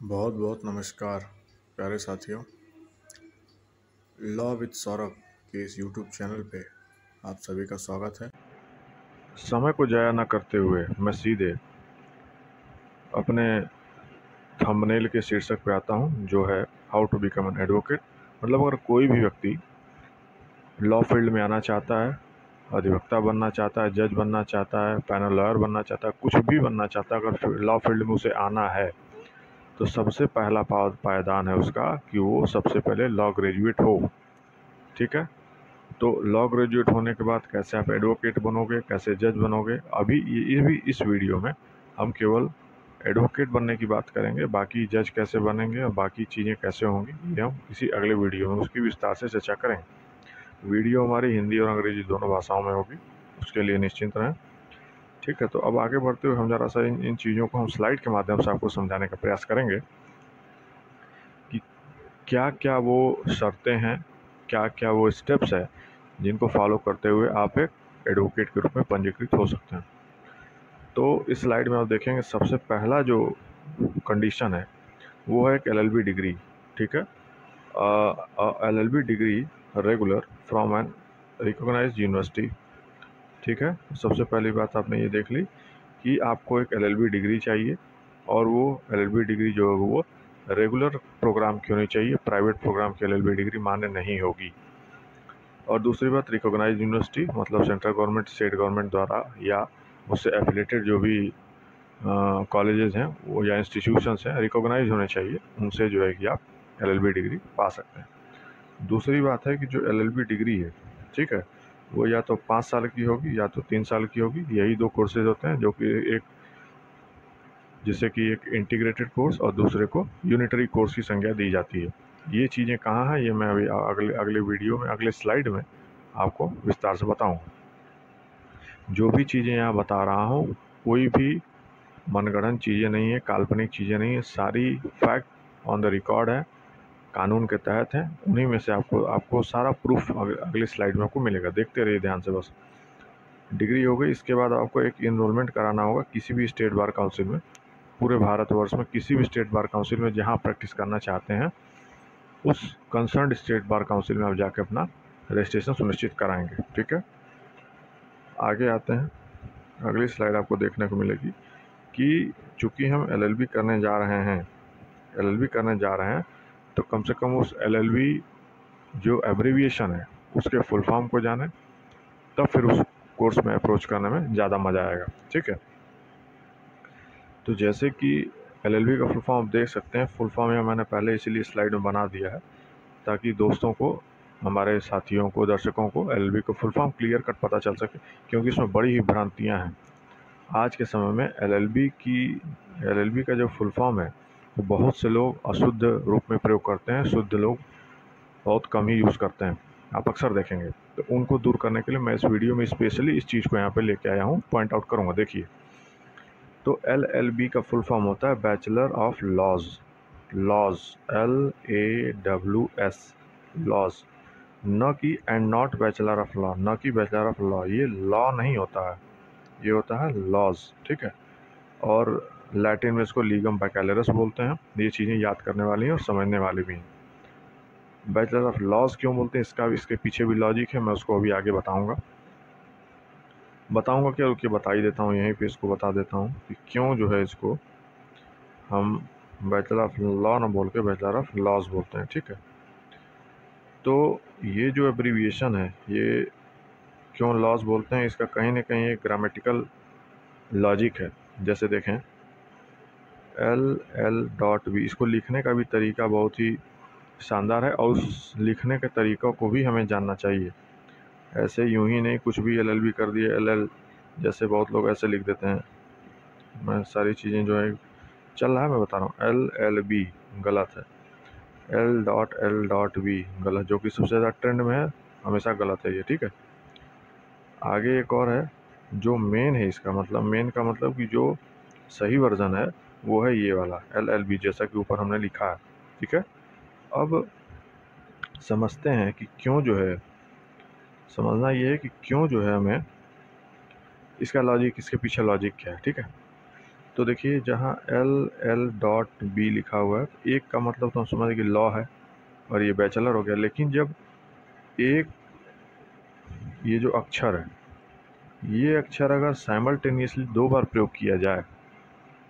बहुत बहुत नमस्कार प्यारे साथियों। लॉ विद सौरभ के इस यूट्यूब चैनल पे आप सभी का स्वागत है। समय को जाया ना करते हुए मैं सीधे अपने थंबनेल के शीर्षक पे आता हूँ, जो है how to become an advocate. मतलब अगर कोई भी व्यक्ति लॉ फील्ड में आना चाहता है, अधिवक्ता बनना चाहता है, जज बनना चाहता है, पैनल लॉयर बनना चाहता है, कुछ भी बनना चाहता है, अगर लॉ फील्ड में उसे आना है तो सबसे पहला पायदान है उसका कि वो सबसे पहले लॉ ग्रेजुएट हो। ठीक है। तो लॉ ग्रेजुएट होने के बाद कैसे आप एडवोकेट बनोगे, कैसे जज बनोगे, अभी ये भी इस वीडियो में हम केवल एडवोकेट बनने की बात करेंगे। बाकी जज कैसे बनेंगे और बाकी चीज़ें कैसे होंगी ये हम किसी अगले वीडियो में उसकी विस्तार से चर्चा करेंगे। वीडियो हमारी हिंदी और अंग्रेजी दोनों भाषाओं में होगी, उसके लिए निश्चिंत रहें। ठीक है। तो अब आगे बढ़ते हुए हम ज़रा सा इन चीज़ों को हम स्लाइड के माध्यम से आपको समझाने का प्रयास करेंगे कि क्या क्या वो शर्तें हैं, क्या क्या वो स्टेप्स है जिनको फॉलो करते हुए आप एक एडवोकेट के रूप में पंजीकृत हो सकते हैं। तो इस स्लाइड में आप देखेंगे सबसे पहला जो कंडीशन है वो है एक एलएलबी डिग्री। ठीक है। LLB degree regular from an recognised university. ठीक है। सबसे पहली बात आपने ये देख ली कि आपको एक एलएलबी डिग्री चाहिए, और वो एलएलबी डिग्री जो है वो रेगुलर प्रोग्राम की होनी चाहिए, प्राइवेट प्रोग्राम की एलएलबी डिग्री मान्य नहीं होगी। और दूसरी बात, रिकॉग्नाइज्ड यूनिवर्सिटी मतलब सेंट्रल गवर्नमेंट, स्टेट गवर्नमेंट द्वारा या उससे एफिलेटेड जो भी कॉलेजेस हैं वो या इंस्टीट्यूशंस हैं रिकॉग्नाइज होने चाहिए, उनसे जो है कि आप एलएलबी डिग्री पा सकते हैं। दूसरी बात है कि जो एलएलबी डिग्री है, ठीक है, वो या तो 5 साल की होगी या तो 3 साल की होगी। यही दो कोर्सेज होते हैं, जो कि एक जिससे कि एक इंटीग्रेटेड कोर्स और दूसरे को यूनिटरी कोर्स की संज्ञा दी जाती है। ये चीज़ें कहाँ हैं ये मैं अभी अगले वीडियो में, अगले स्लाइड में आपको विस्तार से बताऊंगा। जो भी चीज़ें यहाँ बता रहा हूँ कोई भी मनगढ़ंत चीज़ें नहीं है, काल्पनिक चीज़ें नहीं है, सारी फैक्ट ऑन द रिकॉर्ड है, कानून के तहत है। उन्हीं में से आपको सारा प्रूफ अगली स्लाइड में आपको मिलेगा। देखते रहिए ध्यान से। बस डिग्री हो गई, इसके बाद आपको एक इनरोलमेंट कराना होगा किसी भी स्टेट बार काउंसिल में। पूरे भारतवर्ष में किसी भी स्टेट बार काउंसिल में जहाँ प्रैक्टिस करना चाहते हैं, उस कंसर्न्ड स्टेट बार काउंसिल में आप जाके अपना रजिस्ट्रेशन सुनिश्चित कराएंगे। ठीक है। आगे आते हैं। अगली स्लाइड आपको देखने को मिलेगी कि चूँकि हम एलएलबी करने जा रहे हैं तो कम से कम उस एलएलबी जो एब्रीविएशन है उसके फुल फॉर्म को जाने, तब फिर उस कोर्स में अप्रोच करने में ज़्यादा मज़ा आएगा। ठीक है। तो जैसे कि एलएलबी का फुल फॉर्म आप देख सकते हैं। फुल फॉर्म यहाँ मैंने पहले इसीलिए स्लाइड में बना दिया है ताकि दोस्तों को, हमारे साथियों को, दर्शकों को एलएलबी का फुल फॉर्म क्लियर कट पता चल सके, क्योंकि इसमें बड़ी ही भ्रांतियाँ हैं। आज के समय में एलएलबी का जो फुल फॉर्म है वो बहुत से लोग अशुद्ध रूप में प्रयोग करते हैं, शुद्ध लोग बहुत कम ही यूज़ करते हैं, आप अक्सर देखेंगे। तो उनको दूर करने के लिए मैं इस वीडियो में स्पेशली इस चीज़ को यहाँ पे लेके आया हूँ, पॉइंट आउट करूँगा। देखिए, तो LLB का फुल फॉर्म होता है bachelor of laws. Laws, LAWS, laws, न कि and not bachelor of law, न कि बैचलर ऑफ लॉ। ये लॉ नहीं होता है, ये होता है लॉज। ठीक है। और लैटिन में इसको लीगम बैकेलरस बोलते हैं। ये चीज़ें याद करने वाली हैं और समझने वाली भी हैं। बैचलर ऑफ लॉज क्यों बोलते हैं, इसके पीछे भी लॉजिक है, मैं उसको अभी आगे बताऊंगा क्या, रुकिए बता ही देता हूँ, यहीं पे इसको बता देता हूँ कि क्यों जो है इसको हम बैचलर ऑफ लॉ ना बोल के बैचलर ऑफ लॉज बोलते हैं। ठीक है। तो ये जो एब्रीविएशन है, ये क्यों लॉज बोलते हैं, इसका कहीं ना कहीं एक ग्रामेटिकल लॉजिक है। जैसे देखें, LL.B, इसको लिखने का भी तरीका बहुत ही शानदार है, और उस लिखने के तरीक़ों को भी हमें जानना चाहिए। ऐसे यूं ही नहीं कुछ भी LLB कर दिए, LL, जैसे बहुत लोग ऐसे लिख देते हैं। मैं सारी चीज़ें जो है चल रहा है मैं बता रहा हूँ। LLB गलत है, L.L.B गलत, जो कि सबसे ज़्यादा ट्रेंड में है, हमेशा गलत है ये। ठीक है। आगे एक और है जो मेन है, इसका मतलब मेन का मतलब कि जो सही वर्जन है वो है ये वाला LLB, जैसा कि ऊपर हमने लिखा है। ठीक है। अब समझते हैं कि क्यों जो है, समझना ये है कि क्यों जो है हमें इसका लॉजिक, इसके पीछे लॉजिक क्या है। ठीक है। तो देखिए जहाँ LL.B लिखा हुआ है, एक का मतलब तो हम समझ कि लॉ है और ये बैचलर हो गया, लेकिन जब एक ये जो अक्षर है, ये अक्षर अगर साइमल्टेनियसली 2 बार प्रयोग किया जाए,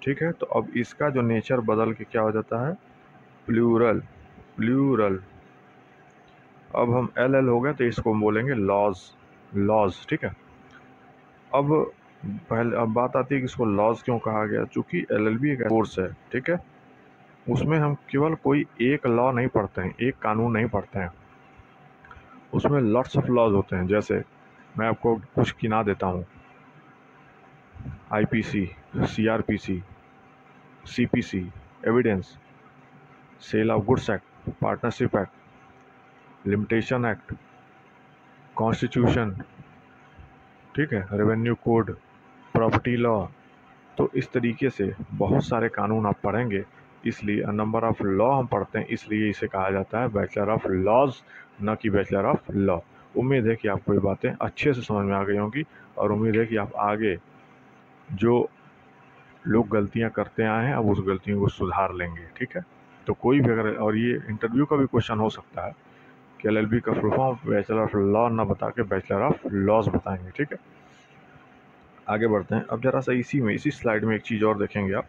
ठीक है, तो अब इसका जो नेचर बदल के क्या हो जाता है, प्लूरल। प्लूरल। अब हम LL हो गए तो इसको हम बोलेंगे लॉज। लॉज, ठीक है। अब बात आती है कि इसको लॉज क्यों कहा गया, चूँकि LLB एक कोर्स है, ठीक है, उसमें हम केवल कोई एक लॉ नहीं पढ़ते हैं, एक कानून नहीं पढ़ते हैं, उसमें लॉट्स ऑफ लॉज होते हैं। जैसे मैं आपको कुछ गिना देता हूँ, IPC, CRPC, CPC, evidence, sale of goods act, partnership act, limitation act, constitution, ठीक है, रेवेन्यू कोड, प्रॉपर्टी लॉ। तो इस तरीके से बहुत सारे कानून आप पढ़ेंगे, इसलिए नंबर ऑफ लॉ हम पढ़ते हैं, इसलिए इसे कहा जाता है बैचलर ऑफ लॉज, न कि बैचलर ऑफ लॉ। उम्मीद है कि आपको ये बातें अच्छे से समझ में आ गई होंगी और उम्मीद है कि आप आगे जो लोग गलतियां करते आए हैं अब उस गलतियों को सुधार लेंगे, ठीक है। तो कोई भी अगर, और ये इंटरव्यू का भी क्वेश्चन हो सकता है कि LLB का full form bachelor of law ना बता के बैचलर ऑफ लॉज बताएंगे, ठीक है। आगे बढ़ते हैं। अब जरा सा इसी स्लाइड में एक चीज़ और देखेंगे आप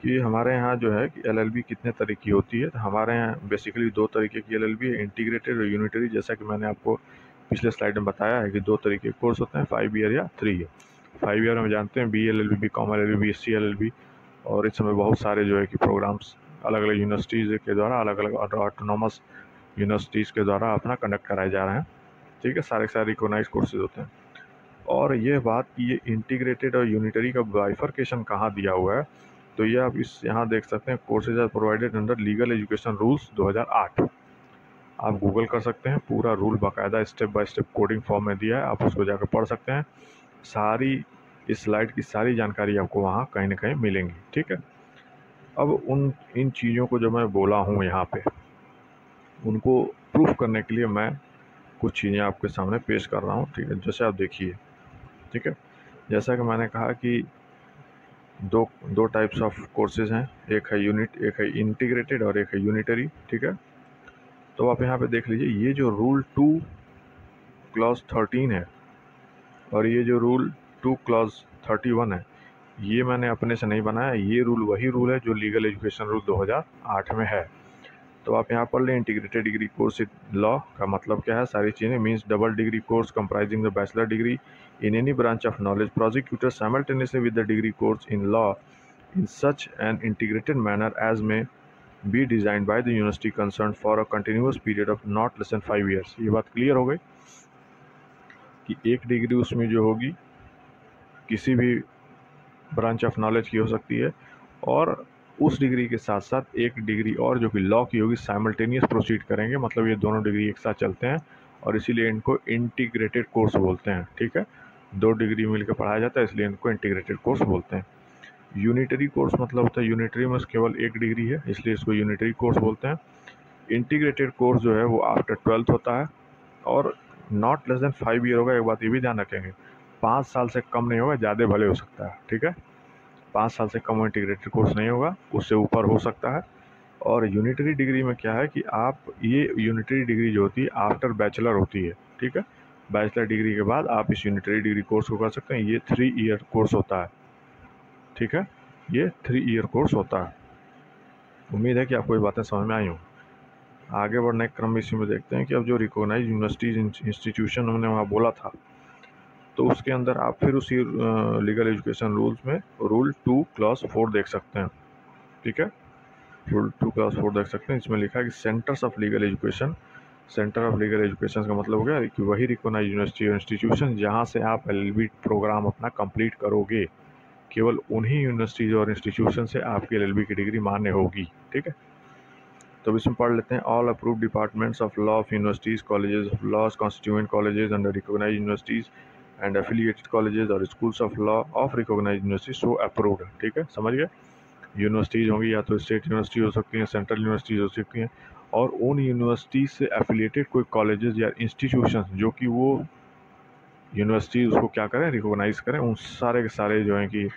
कि हमारे यहाँ जो है कि LLB कितने तरह की होती है। तो हमारे यहाँ बेसिकली 2 तरीके की LLB है, इंटीग्रेटेड और यूनिटरी। जैसा कि मैंने आपको पिछले स्लाइड में बताया है कि 2 तरीके के कोर्स होते हैं, 5 ईयर या 3 ईयर। 5 ईयर में जानते हैं BLLB, BCom LLB, BSc LLB, और इस समय बहुत सारे जो है कि प्रोग्राम्स अलग अलग यूनिवर्सिटीज़ के द्वारा, अलग अलग ऑटोनॉमस यूनिवर्सिटीज़ के द्वारा अपना कंडक्ट कराए जा रहे हैं, ठीक है। सारे रिकोगनाइज कोर्सेज होते हैं। और ये बात कि ये इंटीग्रेटेड और यूनिटरी का बाइफर्केशन कहाँ दिया हुआ है, तो ये आप इस यहाँ देख सकते हैं, courses are provided under legal education rules 2008। आप गूगल कर सकते हैं, पूरा रूल बाकायदा step by step coding form में दिया है, आप उसको जाकर पढ़ सकते हैं। सारी इस स्लाइड की सारी जानकारी आपको वहाँ कहीं ना कहीं मिलेंगी, ठीक है। अब इन चीज़ों को जो मैं बोला हूँ यहाँ पे, उनको प्रूफ करने के लिए मैं कुछ चीज़ें आपके सामने पेश कर रहा हूँ, ठीक है। जैसे आप देखिए, ठीक है, जैसा कि मैंने कहा कि दो टाइप्स ऑफ कोर्सेज हैं, एक है इंटीग्रेटेड और एक है यूनिटरी, ठीक है। तो आप यहाँ पे देख लीजिए, ये जो रूल 2 क्लॉज 13 है और ये जो रूल 2 क्लॉज 31 है, ये मैंने अपने से नहीं बनाया, ये रूल वही रूल है जो लीगल एजुकेशन रूल 2008 में है। तो आप यहाँ पढ़ लें, इंटीग्रेटेड डिग्री कोर्स लॉ का मतलब क्या है, सारी चीज़ें means double degree course comprising the bachelor degree in any branch of knowledge prosecuted simultaneously with the degree course in law in such an integrated manner as may be designed by the university concerned for a continuous period of not less than 5 years। ये बात clear हो गई कि एक degree उसमें जो होगी किसी भी ब्रांच ऑफ नॉलेज की हो सकती है, और उस डिग्री के साथ साथ एक डिग्री और जो कि लॉ की होगी, साइमल्टेनियस प्रोसीड करेंगे, मतलब ये दोनों डिग्री एक साथ चलते हैं और इसीलिए इनको इंटीग्रेटेड कोर्स बोलते हैं, ठीक है। 2 डिग्री मिलकर पढ़ाया जाता है, इसलिए इनको इंटीग्रेटेड कोर्स बोलते हैं। यूनिटरी कोर्स मतलब होता है, यूनिटरी में केवल एक डिग्री है, इसलिए इसको यूनिटरी कोर्स बोलते हैं। इंटीग्रेटेड कोर्स जो है वो आफ्टर 12th होता है और नॉट लेस देन 5 ईयर होगा। एक बात ये भी ध्यान रखेंगे, 5 साल से कम नहीं होगा, ज़्यादा भले हो सकता है, ठीक है। 5 साल से कम इंटीग्रेटेड कोर्स नहीं होगा, उससे ऊपर हो सकता है। और यूनिटरी डिग्री में क्या है कि आप, ये यूनिटरी डिग्री जो होती है आफ्टर बैचलर होती है, ठीक है। बैचलर डिग्री के बाद आप इस यूनिटरी डिग्री कोर्स को कर सकते हैं। ये 3 ईयर कोर्स होता है, ठीक है, ये 3 ईयर कोर्स होता है। उम्मीद है कि आपको ये बातें समझ में आई हों। आगे बढ़ने के क्रम में इसी में देखते हैं कि अब जो रिकॉग्नाइज यूनिवर्सिटीज इंस्टीट्यूशन हमने वहाँ बोला था, तो उसके अंदर आप फिर उसी लीगल एजुकेशन रूल्स में रूल 2 क्लॉज 4 देख सकते हैं, ठीक है। रूल 2 क्लॉज 4 देख सकते हैं, इसमें लिखा है कि centres of legal education. Centre of legal education का मतलब हो गया कि वही रिकॉग्नाइज यूनिवर्सिटी और इंस्टीट्यूशन जहाँ से आप LLB प्रोग्राम अपना कंप्लीट करोगे, केवल उन्हीं यूनिवर्सिटीज़ और इंस्टीट्यूशन से आपकी LLB की डिग्री मान्य होगी, ठीक है। तो इसमें पढ़ लेते हैं, all approved departments of law of universities, colleges of law, constituent colleges under recognised universities and affiliated colleges और schools of law of recognised university so approved, ठीक है, समझ गए। यूनिवर्सिटीज़ होंगी या तो स्टेट यूनिवर्सिटी हो सकती हैं, सेंट्रल यूनिवर्सिटीज़ हो सकती हैं, और उन यूनिवर्सिटी से एफिलिएटेड कोई कॉलेजेस या इंस्टीट्यूशन जो कि वो यूनिवर्सिटी उसको क्या करें, रिकॉग्नाइज करें, उन सारे के सारे जो हैं कि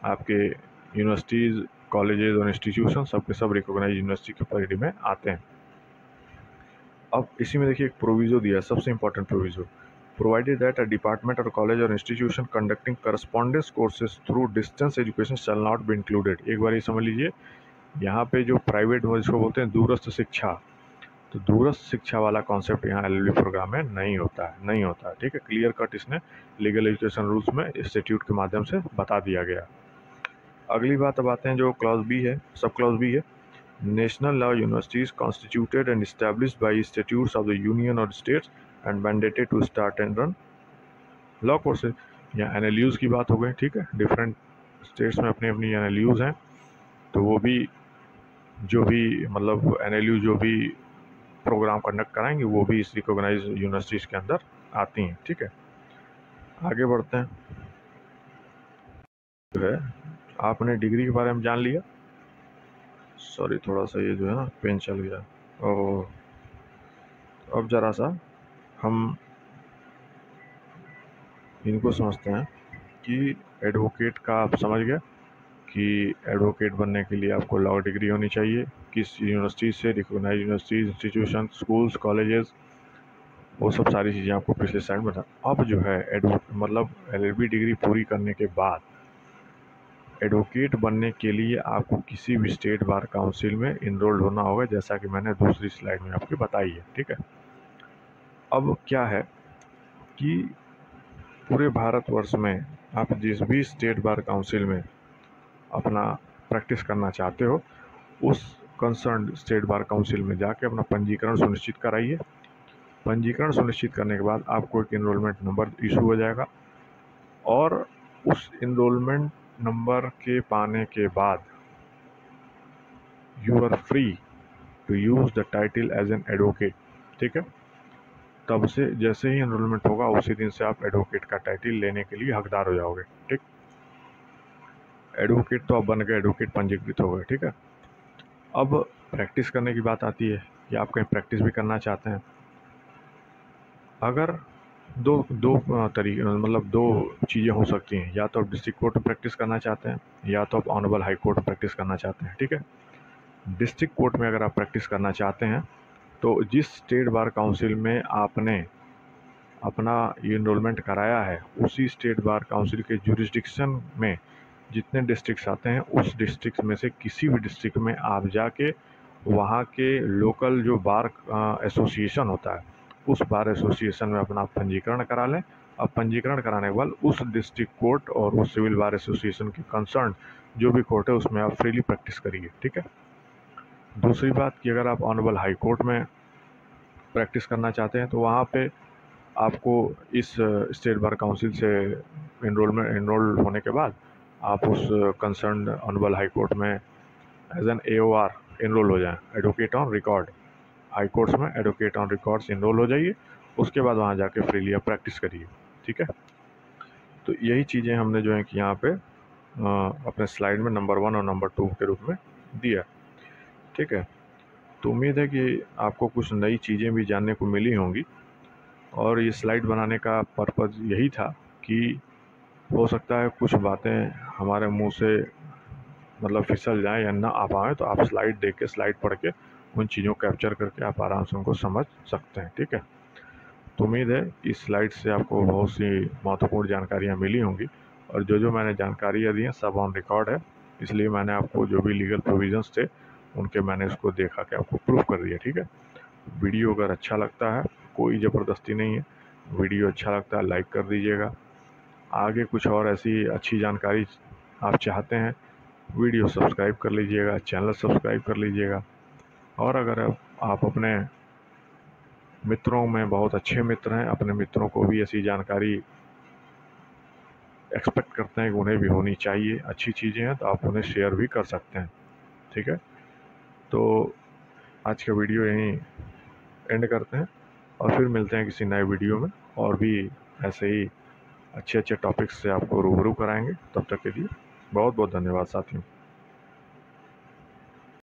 आपके यूनिवर्सिटीज़, कॉलेजेस और इंस्टीट्यूशन सब के सब रिकॉग्नाइज यूनिवर्सिटी के कैटेगरी में आते हैं। अब इसी में देखिए एक प्रोविज़ो दिया है, सबसे important proviso, provided that a department और कॉलेज और institution conducting correspondence courses through distance education shall not be included. एक बार ये समझ लीजिए, यहाँ पे जो प्राइवेट जिसको बोलते हैं दूरस्थ शिक्षा, तो दूरस्थ शिक्षा वाला कॉन्सेप्ट यहाँ एलएलबी प्रोग्राम में नहीं होता है, ठीक है। क्लियर कट इसने लीगल एजुकेशन रूल्स में इंस्टीट्यूट के माध्यम से बता दिया गया। अगली बात अब आते हैं जो क्लॉज बी है, सब क्लॉज बी है, national law universities constituted and established by institutes of the union और states and mandated to start and run law courses. यहाँ एनएलयूज की बात हो गई, ठीक है। डिफरेंट स्टेट्स में अपनी अपनी एनएलयूज हैं, तो वो भी जो भी मतलब एनएलयू जो भी प्रोग्राम कंडक्ट कराएंगे वो भी इस रिकॉग्नाइज यूनिवर्सिटीज़ के अंदर आती हैं, ठीक है। आगे बढ़ते हैं। जो है आपने डिग्री के बारे में जान लिया। सॉरी, थोड़ा सा ये जो है ना पेन चल गया। और अब ज़रा सा हम इनको समझते हैं कि एडवोकेट का आप समझ गए कि एडवोकेट बनने के लिए आपको लॉ डिग्री होनी चाहिए, किस यूनिवर्सिटी से, recognise universities, institution, schools, colleges, वो सब सारी चीज़ें आपको पिछले साइड में था। अब जो है मतलब एलएलबी डिग्री पूरी करने के बाद एडवोकेट बनने के लिए आपको किसी भी स्टेट बार काउंसिल में इनरोल्ड होना होगा, जैसा कि मैंने दूसरी स्लाइड में आपको बताई है, ठीक है। अब क्या है कि पूरे भारतवर्ष में आप जिस भी स्टेट बार काउंसिल में अपना प्रैक्टिस करना चाहते हो, उस कंसर्न स्टेट बार काउंसिल में जाके अपना पंजीकरण सुनिश्चित कराइए। पंजीकरण सुनिश्चित करने के बाद आपको एक इनरोलमेंट नंबर इशू हो जाएगा, और उस इनरोलमेंट नंबर के पाने के बाद you are free to use the title as an advocate, ठीक है। तब से जैसे ही इनरोलमेंट होगा उसी दिन से आप एडवोकेट का टाइटल लेने के लिए हकदार हो जाओगे, ठीक। एडवोकेट तो आप बन गए, एडवोकेट पंजीकृत हो गए, ठीक है। अब प्रैक्टिस करने की बात आती है कि आप कहीं प्रैक्टिस भी करना चाहते हैं। अगर दो चीज़ें हो सकती हैं, या तो आप डिस्ट्रिक्ट कोर्ट में प्रैक्टिस करना चाहते हैं, या तो आप ऑनरेबल हाई कोर्ट में प्रैक्टिस करना चाहते हैं, ठीक है। डिस्ट्रिक्ट कोर्ट में अगर आप प्रैक्टिस करना चाहते हैं तो जिस स्टेट बार काउंसिल में आपने अपना इनरोलमेंट कराया है, उसी स्टेट बार काउंसिल के जुरिस्डिक्शन में जितने डिस्ट्रिक्ट्स आते हैं, उस डिस्ट्रिक्ट में से किसी भी डिस्ट्रिक्ट में आप जाके वहाँ के लोकल जो बार एसोसिएशन होता है, उस बार एसोसिएशन में अपना पंजीकरण करा लें। अब पंजीकरण कराने के बाद उस डिस्ट्रिक्ट कोर्ट और उस सिविल बार एसोसिएशन के कंसर्न जो भी कोर्ट है उसमें आप फ्रीली प्रैक्टिस करिए, ठीक है। दूसरी बात कि अगर आप ऑनरेबल हाई कोर्ट में प्रैक्टिस करना चाहते हैं तो वहाँ पे आपको इस स्टेट बार काउंसिल से इनरोल होने के बाद आप उस कंसर्न ऑनरेबल हाई कोर्ट में एज एन AOR इनरोल हो जाएं, advocate on record. High courts में एडवोकेट ऑन रिकॉर्ड्स इनरोल हो जाइए, उसके बाद वहाँ जाके फ्रीली आप प्रैक्टिस करिए, ठीक है। तो यही चीज़ें हमने जो है कि यहाँ पे अपने स्लाइड में नंबर 1 और नंबर 2 के रूप में दिया, ठीक है। तो उम्मीद है कि आपको कुछ नई चीज़ें भी जानने को मिली होंगी, और ये स्लाइड बनाने का पर्पज़ यही था कि हो सकता है कुछ बातें हमारे मुंह से मतलब फिसल जाएं या ना आ पाएँ, तो आप स्लाइड देख के, स्लाइड पढ़ के उन चीज़ों को कैप्चर करके आप आराम से उनको समझ सकते हैं, ठीक है। तो उम्मीद है इस स्लाइड से आपको बहुत सी महत्वपूर्ण जानकारियाँ मिली होंगी, और जो मैंने जानकारियाँ दी हैं सब ऑन रिकॉर्ड है, इसलिए मैंने आपको जो भी लीगल प्रोविजंस थे उनके मैंने उसको देखा के आपको प्रूफ कर दिया, ठीक है। वीडियो अगर अच्छा लगता है, कोई ज़बरदस्ती नहीं है, वीडियो अच्छा लगता है लाइक कर दीजिएगा। आगे कुछ और ऐसी अच्छी जानकारी आप चाहते हैं, वीडियो सब्सक्राइब कर लीजिएगा, चैनल सब्सक्राइब कर लीजिएगा। और अगर आप अपने मित्रों में बहुत अच्छे मित्र हैं, अपने मित्रों को भी ऐसी जानकारी एक्सपेक्ट करते हैं कि उन्हें भी होनी चाहिए, अच्छी चीज़ें हैं, तो आप उन्हें शेयर भी कर सकते हैं, ठीक है। तो आज का वीडियो यहीं एंड करते हैं, और फिर मिलते हैं किसी नए वीडियो में, और भी ऐसे ही अच्छे टॉपिक्स से आपको रूबरू कराएंगे। तब तक के लिए बहुत बहुत धन्यवाद साथियों।